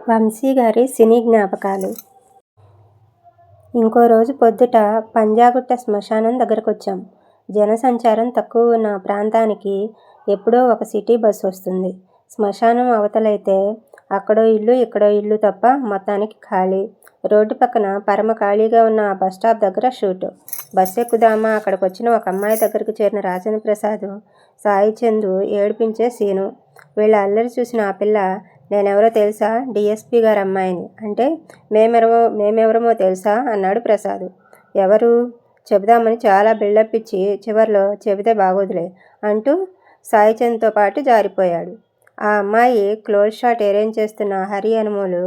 వంశీ గారి సినీ జ్ఞాపకాలు. ఇంకో రోజు పొద్దుట పంజాగుట్ట శ్మశానం దగ్గరకొచ్చాం. జనసంచారం తక్కువ ఉన్న ప్రాంతానికి ఎప్పుడో ఒక సిటీ బస్సు వస్తుంది. శ్మశానం అవతలైతే అక్కడో ఇల్లు ఇక్కడో ఇల్లు తప్ప మొత్తానికి ఖాళీ. రోడ్డు పక్కన పరమ ఖాళీగా ఉన్న ఆ బస్టాప్ దగ్గర షూటు. బస్సు ఎక్కుదామా అక్కడికొచ్చిన ఒక అమ్మాయి దగ్గరకు చేరిన రాజేంద్ర ప్రసాద్, సాయి చందు ఏడిపించే సీను. వీళ్ళ అల్లరి చూసిన ఆ పిల్ల, నేనెవరో తెలుసా, డిఎస్పీ గారి అమ్మాయిని అంటే మేమెవరమో తెలుసా అన్నాడు ప్రసాద్. ఎవరు చెబుదామని చాలా బిల్డప్ ఇచ్చి చివర్లో చెబితే బాగోదులే అంటూ సాయిచంద్తో పాటు జారిపోయాడు. ఆ అమ్మాయి క్లోజ్ షాట్ అరేంజ్ చేస్తున్న హరి అనుమోలు.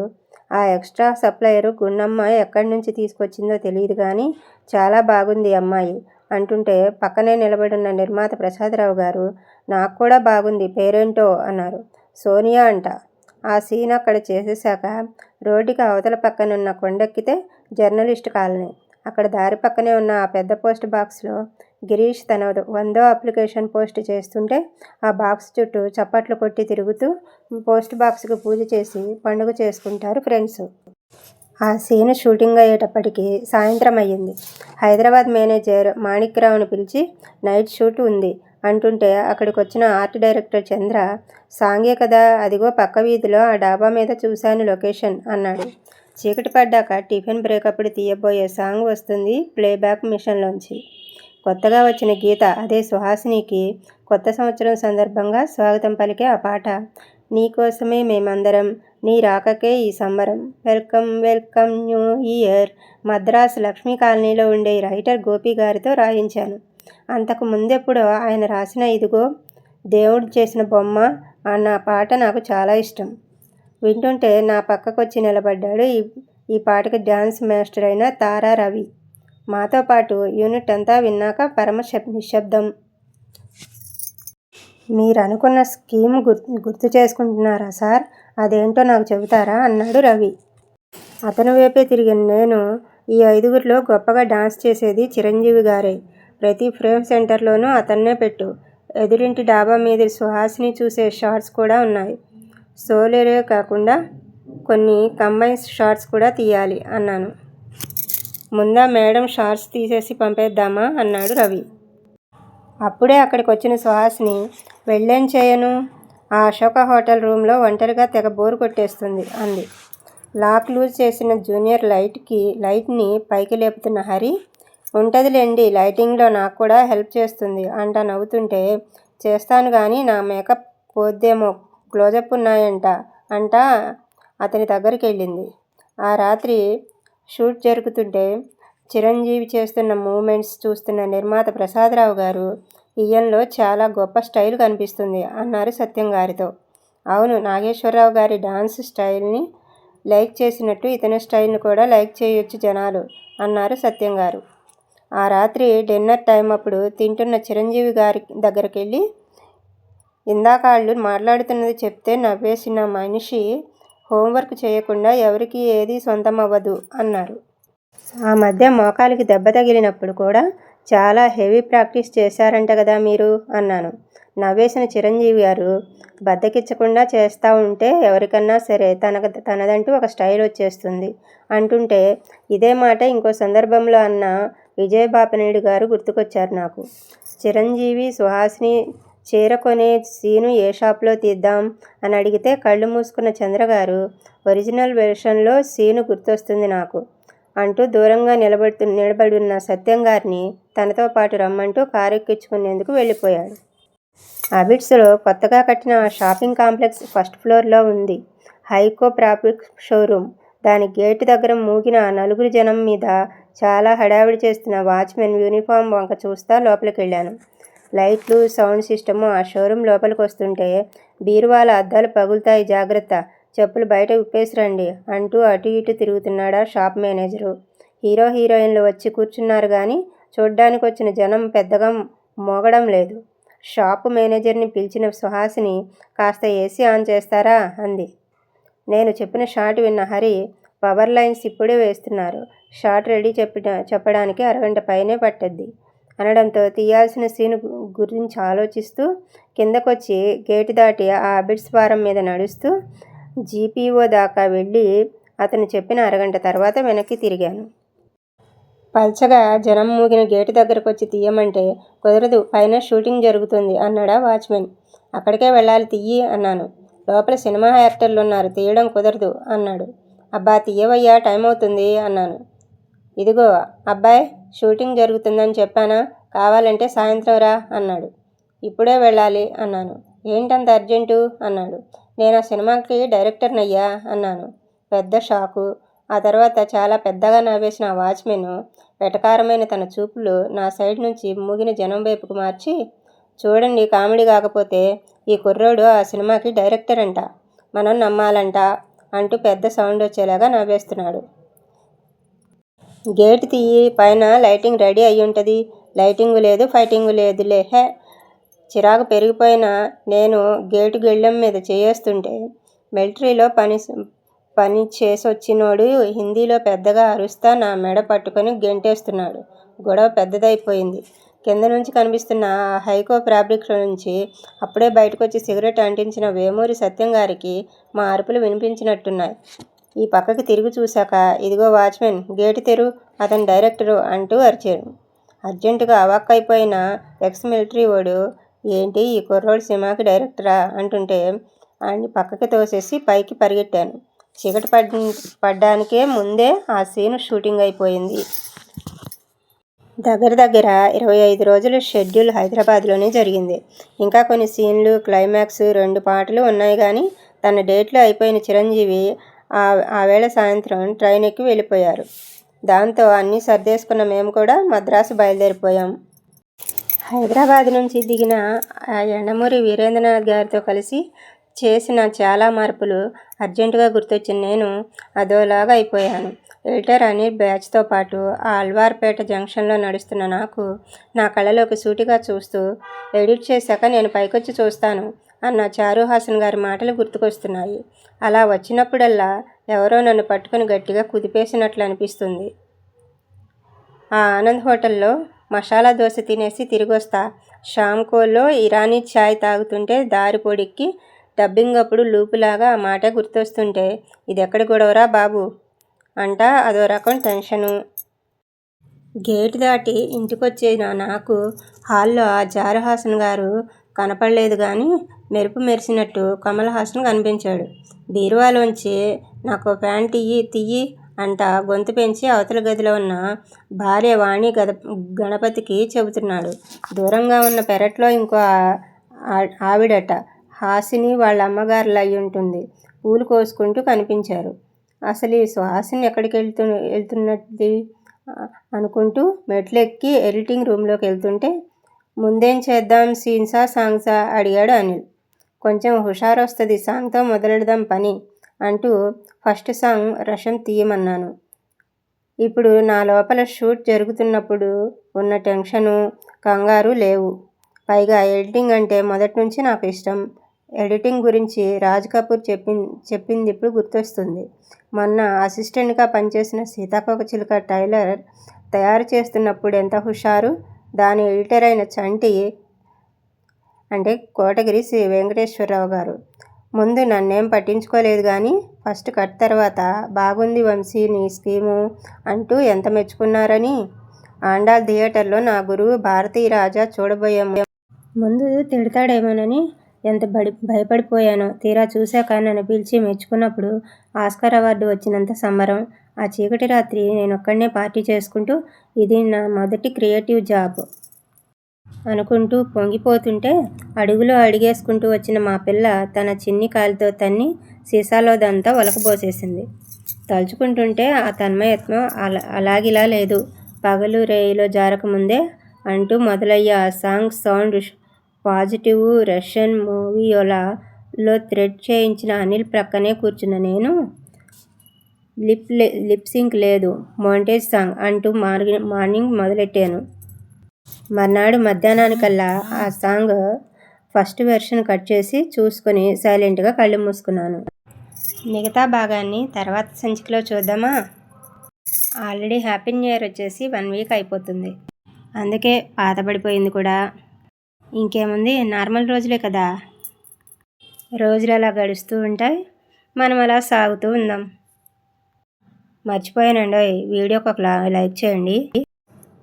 ఆ ఎక్స్ట్రా సప్లయరు గున్నమ్మ ఎక్కడి నుంచి తీసుకొచ్చిందో తెలియదు కానీ చాలా బాగుంది అమ్మాయి అంటుంటే పక్కనే నిలబడున్న నిర్మాత ప్రసాదరావు గారు, నాకు కూడా బాగుంది, పేరేంటో అన్నారు. సోనియా అంట. ఆ సీన్ అక్కడ చేసేశాక రోడ్డుకి అవతల పక్కనున్న కొండెక్కితే జర్నలిస్ట్ కాలనీ. అక్కడ దారి పక్కనే ఉన్న ఆ పెద్ద పోస్ట్ బాక్స్లో గిరీష్ తన 100వ అప్లికేషన్ పోస్ట్ చేస్తుంటే ఆ బాక్స్ చుట్టూ చప్పట్లు కొట్టి తిరుగుతూ పోస్ట్ బాక్స్కి పూజ చేసి పండుగ చేసుకుంటారు ఫ్రెండ్స్. ఆ సీన్ షూటింగ్ అయ్యేటప్పటికి సాయంత్రం అయ్యింది. హైదరాబాద్ మేనేజర్ మాణిక్రావుని పిలిచి నైట్ షూట్ ఉంది అంటుంటే అక్కడికి వచ్చిన ఆర్ట్ డైరెక్టర్ చంద్ర, సాంగే కదా, అదిగో పక్క వీధిలో ఆ డాబా మీద చూశాను లొకేషన్ అన్నాడు. చీకటి పడ్డాక టిఫిన్ బ్రేకప్పుడు తీయబోయే సాంగ్ వస్తుంది ప్లేబ్యాక్ మిషన్లోంచి. కొత్తగా వచ్చిన గీత, అదే సుహాసినికి కొత్త సంవత్సరం సందర్భంగా స్వాగతం పలికే ఆ పాట. నీకోసమే మేమందరం, నీ రాకకే ఈ సంబరం, welcome welcome new year. Madras Lakshmi కాలనీలో ఉండే రైటర్ గోపి గారితో రాయించాను. అంతకు ముందెప్పుడో ఆయన రాసిన ఇదిగో దేవుడు చేసిన బొమ్మ అన్న పాట నాకు చాలా ఇష్టం. వింటుంటే నా పక్కకొచ్చి నిలబడ్డాడు ఈ పాటకి డ్యాన్స్ మాస్టర్ అయిన తారా రవి. మాతో పాటు యూనిట్ అంతా విన్నాక పరమ నిశ్శబ్దం. మీరు అనుకున్న స్కీమ్ గుర్తు చేసుకుంటున్నారా సార్? అదేంటో నాకు చెబుతారా అన్నాడు రవి. అతను వైపే తిరిగిన నేను, ఈ 5గురిలో గొప్పగా డాన్స్ చేసేది చిరంజీవి గారే. ప్రతి ఫ్రేమ్ సెంటర్లోనూ అతన్నే పెట్టు. ఎదురింటి డాబా మీద సుహాసిని చూసే షాట్స్ కూడా ఉన్నాయి. సోలోరే కాకుండా కొన్ని కంబైన్స్ షాట్స్ కూడా తీయాలి అన్నాను. ముందా మేడం షార్ట్స్ తీసేసి పంపేద్దామా అన్నాడు రవి. అప్పుడే అక్కడికి వచ్చిన సుహాసిని, వెళ్ళేం చేయను, ఆ అశోక హోటల్ రూమ్లో ఒంటరిగా తెగ బోరు కొట్టేస్తుంది అంది. లాక్ లూజ్ చేసిన జూనియర్ లైట్ని పైకి లేపుతున్న హరి, ఉంటదిలేండి, లైటింగ్లో నాకు కూడా హెల్ప్ చేస్తుంది అంటా నవ్వుతుంటే, చేస్తాను కానీ నా మేకప్ పోద్దేమో, క్లోజప్ ఉన్నాయంట అంటా అతని దగ్గరికి వెళ్ళింది. ఆ రాత్రి షూట్ జరుగుతుంటే చిరంజీవి చేస్తున్న మూమెంట్స్ చూస్తున్న నిర్మాత ప్రసాదరావు గారు, ఈయనలో చాలా గొప్ప స్టైల్ కనిపిస్తుంది అన్నారు సత్యం గారితో. అవును, నాగేశ్వరరావు గారి డాన్స్ స్టైల్ని లైక్ చేసినట్టు ఇతని స్టైల్ని కూడా లైక్ చేయొచ్చు జనాలు అన్నారు సత్యం గారు. ఆ రాత్రి డిన్నర్ టైం అప్పుడు తింటున్న చిరంజీవి గారి దగ్గరికి వెళ్ళి, ఇందాక వాళ్ళు మాట్లాడుతున్నది చెప్తే నవ్వేసిన మనిషి హోంవర్క్ చేయకుండా ఎవరికి ఏది సొంతం అవ్వదు అన్నారు. ఆ మధ్య మోకాలికి దెబ్బ తగిలినప్పుడు కూడా చాలా హెవీ ప్రాక్టీస్ చేశారంట కదా మీరు అన్నాను. నవ్వేసిన చిరంజీవి గారు, బద్దకిచ్చకుండా చేస్తూ ఉంటే ఎవరికన్నా సరే తనదంటూ ఒక స్టైల్ వచ్చేస్తుంది అంటుంటే ఇదే మాట ఇంకో సందర్భంలో అన్న విజయబాపినాయుడు గారు గుర్తుకొచ్చారు నాకు. చిరంజీవి సుహాసిని చీర కొనే సీను ఏ షాప్లో తీద్దాం అని అడిగితే కళ్ళు మూసుకున్న చంద్రగారు, ఒరిజినల్ వెర్షన్లో సీను గుర్తొస్తుంది నాకు అంటూ దూరంగా నిలబడున్న సత్యం గారిని తనతో పాటు రమ్మంటూ కారు ఎక్కించుకునేందుకు వెళ్ళిపోయాడు. అబిడ్స్లో కొత్తగా కట్టిన ఆ షాపింగ్ కాంప్లెక్స్ ఫస్ట్ ఫ్లోర్లో ఉంది హైకో ప్రాఫిక్ షోరూమ్. దాని గేటు దగ్గర మూగిన 4 జనం మీద చాలా హడావిడి చేస్తున్న వాచ్మెన్ యూనిఫామ్ వంక చూస్తా లోపలికి వెళ్ళాను. లైట్లు, సౌండ్ సిస్టము ఆ షోరూమ్ లోపలికి వస్తుంటే, బీరువాల అద్దాలు పగులుతాయి జాగ్రత్త, చెప్పులు బయట విప్పేసిరండి అంటూ అటు ఇటు తిరుగుతున్నాడా షాప్ మేనేజరు. హీరో హీరోయిన్లు వచ్చి కూర్చున్నారు కానీ చూడ్డానికి వచ్చిన జనం పెద్దగా మోగడం లేదు. షాపు మేనేజర్ని పిలిచిన సుహాసిని, కాస్త ఏసీ ఆన్ చేస్తారా అంది. నేను చెప్పిన షాట్ విన్న హరి, పవర్ లైన్స్ ఇప్పుడే వేస్తున్నారు, షాట్ రెడీ చెప్పడానికి అరగంట పైనే పట్టద్ది అనడంతో తీయాల్సిన సీను గురించి ఆలోచిస్తూ కిందకొచ్చి గేటు దాటి ఆ అబిడ్స్ ద్వారం మీద నడుస్తూ జీపీఓ దాకా వెళ్ళి అతను చెప్పిన అరగంట తర్వాత వెనక్కి తిరిగాను. పల్చగా జనం మూగిన గేటు దగ్గరకు వచ్చి తీయమంటే కుదరదు, పైన షూటింగ్ జరుగుతుంది అన్నాడా వాచ్మెన్. అక్కడికే వెళ్ళాలి, తీయి అన్నాను. లోపల సినిమా యాక్టర్లు ఉన్నారు, తీయడం కుదరదు అన్నాడు. అబ్బా తీయవయ్యా, టైం అవుతుంది అన్నాను. ఇదిగో అబ్బాయ్, షూటింగ్ జరుగుతుందని చెప్పానా, కావాలంటే సాయంత్రం రా అన్నాడు. ఇప్పుడే వెళ్ళాలి అన్నాను. ఏంటంత అర్జెంటు అన్నాడు. నేను ఆ సినిమాకి డైరెక్టర్నయ్యా అన్నాను. పెద్ద షాకు. ఆ తర్వాత చాలా పెద్దగా నవ్వేసిన ఆ వాచ్మెన్ వెటకారమైన తన చూపులు నా సైడ్ నుంచి మూగిన జనం వైపుకు మార్చి, చూడండి, కామెడీ కాకపోతే ఈ కుర్రోడు ఆ సినిమాకి డైరెక్టర్ అంట, మనం నమ్మాలంట అంటూ పెద్ద సౌండ్ వచ్చేలాగా నవ్వేస్తున్నాడు. గేటు తీయి, పైన లైటింగ్ రెడీ అయ్యి ఉంటుంది. లైటింగు లేదు, ఫైటింగు లేదులే. హే. చిరాకు పెరిగిపోయిన నేను గేటు గెళ్ళెం మీద చేయేస్తుంటే మిలిటరీలో పని చేసొచ్చినోడు హిందీలో పెద్దగా అరుస్తా నా మెడ పట్టుకొని గెంటేస్తున్నాడు. గొడవ పెద్దదైపోయింది. కింద నుంచి కనిపిస్తున్న ఆ హైకో ఫ్యాబ్రిక్ నుంచి అప్పుడే బయటకొచ్చి సిగరెట్ అంటించిన వేమూరి సత్యం గారికి మా అరుపులు వినిపించినట్టున్నాయి. ఈ పక్కకి తిరిగి చూశాక, ఇదిగో వాచ్మెన్, గేటు తెరు, అతను డైరెక్టరు అంటూ అరిచాడు. అర్జెంటుగా అవాక్కైపోయిన ఎక్స్ మిలిటరీ వాడు, ఏంటి ఈ కుర్రోడు సినిమాకి డైరెక్టరా అంటుంటే ఆయన్ని పక్కకి తోసేసి పైకి పరిగెట్టాను. చీకటి పడ్డానికే ముందే ఆ సీను షూటింగ్ అయిపోయింది. దగ్గర 25 రోజుల షెడ్యూల్ హైదరాబాద్లోనే జరిగింది. ఇంకా కొన్ని సీన్లు, క్లైమాక్స్, 2 పాటలు ఉన్నాయి. కానీ తన డేట్లో అయిపోయిన చిరంజీవి ఆ వేళ సాయంత్రం ట్రైన్ ఎక్కి వెళ్ళిపోయారు. దాంతో అన్నీ సర్దేసుకున్న మేము కూడా మద్రాసు బయలుదేరిపోయాం. హైదరాబాద్ నుంచి దిగిన ఆ యండమూరి వీరేంద్రనాథ్ గారితో కలిసి చేసిన చాలా మార్పులు అర్జెంటుగా గుర్తొచ్చిన నేను అదోలాగా అయిపోయాను. ఎడిటర్ అనిల్ బ్యాచ్తో పాటు ఆ అల్వార్పేట జంక్షన్లో నడుస్తున్న నాకు నా కళ్ళలోకి సూటిగా చూస్తూ, ఎడిట్ చేశాక నేను పైకొచ్చి చూస్తాను అన్న చారుహాసన్ గారి మాటలు గుర్తుకొస్తున్నాయి. అలా వచ్చినప్పుడల్లా ఎవరో నన్ను పట్టుకొని గట్టిగా కుదిపేసినట్లు అనిపిస్తుంది. ఆ ఆనంద్ హోటల్లో మసాలా దోశ తినేసి తిరిగొస్తా. షామ్కోలో ఇరానీ ఛాయ్ తాగుతుంటే దారి పొడిక్కి డబ్బింగ్ అప్పుడు లూపులాగా ఆ మాటే గుర్తొస్తుంటే, ఇదెక్కడి గొడవరా బాబు అంటా అదో రకం టెన్షను. గేటు దాటి ఇంటికొచ్చిన నాకు హాల్లో ఆ చారుహాసన్ గారు కనపడలేదు. కానీ మెరుపు మెరిసినట్టు కమల్ హాసన్ కనిపించాడు. బీరువాలోంచి నాకు ప్యాంట్ తియ్యి అంట గొంతు పెంచి అవతల గదిలో ఉన్న భార్య వాణి గణపతికి చెబుతున్నాడు. దూరంగా ఉన్న పెరట్లో ఇంకో ఆవిడట, హాసిని వాళ్ళ అమ్మగారులా అయ్యుంటుంది, పూలు కోసుకుంటూ కనిపించారు. అసలు ఈ సుహాసిని ఎక్కడికి వెళ్తున్నది అనుకుంటూ మెట్లెక్కి ఎడిటింగ్ రూమ్లోకి వెళ్తుంటే, ముందేం చేద్దాం, సీన్సా సాంగ్సా అడిగాడు అనిల్. కొంచెం హుషారొస్తుంది, సాంగ్తో మొదలెడదాం పని అంటూ ఫస్ట్ సాంగ్ రసం తీయమన్నాను. ఇప్పుడు నా లోపల షూట్ జరుగుతున్నప్పుడు ఉన్న టెన్షను, కంగారు లేవు. పైగా ఎడిటింగ్ అంటే మొదటి నుంచి నాకు ఇష్టం. ఎడిటింగ్ గురించి రాజ్ కపూర్ చెప్పింది ఇప్పుడు గుర్తొస్తుంది. మొన్న అసిస్టెంట్గా పనిచేసిన సీతాకోకచిలుక ట్రైలర్ తయారు చేస్తున్నప్పుడు ఎంత హుషారు. దాని ఎడిటర్ అయిన చంటి అంటే కోటగిరి శ్రీ వెంకటేశ్వరరావు గారు ముందు నన్నేం పట్టించుకోలేదు. కానీ ఫస్ట్ కట్ తర్వాత బాగుంది వంశీ నీ స్కీము అంటూ ఎంత మెచ్చుకున్నారని. ఆండాల్ థియేటర్లో నా గురువు భారతీయ రాజా చూడబోయాము. ముందు తిడతాడేమోనని ఎంత భయపడిపోయానో. తీరా చూశాక నన్ను పిలిచి మెచ్చుకున్నప్పుడు ఆస్కార్ అవార్డు వచ్చినంత సంబరం. ఆ చీకటి రాత్రి నేనొక్కడినే పార్టీ చేసుకుంటూ, ఇది నా మొదటి క్రియేటివ్ జాబ్ అనుకుంటూ పొంగిపోతుంటే, అడుగులో అడిగేసుకుంటూ వచ్చిన మా పిల్ల తన చిన్ని కాలితో తన్ని సీసాలోదంతా ఒలకబోసేసింది. తలుచుకుంటుంటే ఆ తన్మయత్వం అలాగిలా లేదు. పగలు రేయిలో జారకముందే అంటూ మొదలయ్యే ఆ సాంగ్ సౌండ్ పాజిటివ్ రష్యన్ మూవీలో థ్రెడ్ చేయించిన అనిల్ ప్రక్కనే కూర్చున్న నేను, లిప్ సింక్ లేదు, మోంటేజ్ సాంగ్ అంటూ మార్నింగ్ మొదలెట్టాను. మర్నాడు మధ్యాహ్నానికల్లా ఆ సాంగ్ ఫస్ట్ వెర్షన్ కట్ చేసి చూసుకొని సైలెంట్గా కళ్ళు మూసుకున్నాను. మిగతా భాగాన్ని తర్వాత సంచికలో చూద్దామా? ఆల్రెడీ హ్యాపీ న్యూ ఇయర్ వచ్చేసి 1 వీక్ అయిపోతుంది. అందుకే పాతబడిపోయింది కూడా. ఇంకేముంది, నార్మల్ రోజులే కదా. రోజులు అలా గడుస్తూ ఉంటాయి. మనం అలా సాగుతూ ఉందాం. మర్చిపోయానండి, వీడియోకి ఒక లైక్ చేయండి.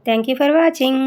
Thank you for watching.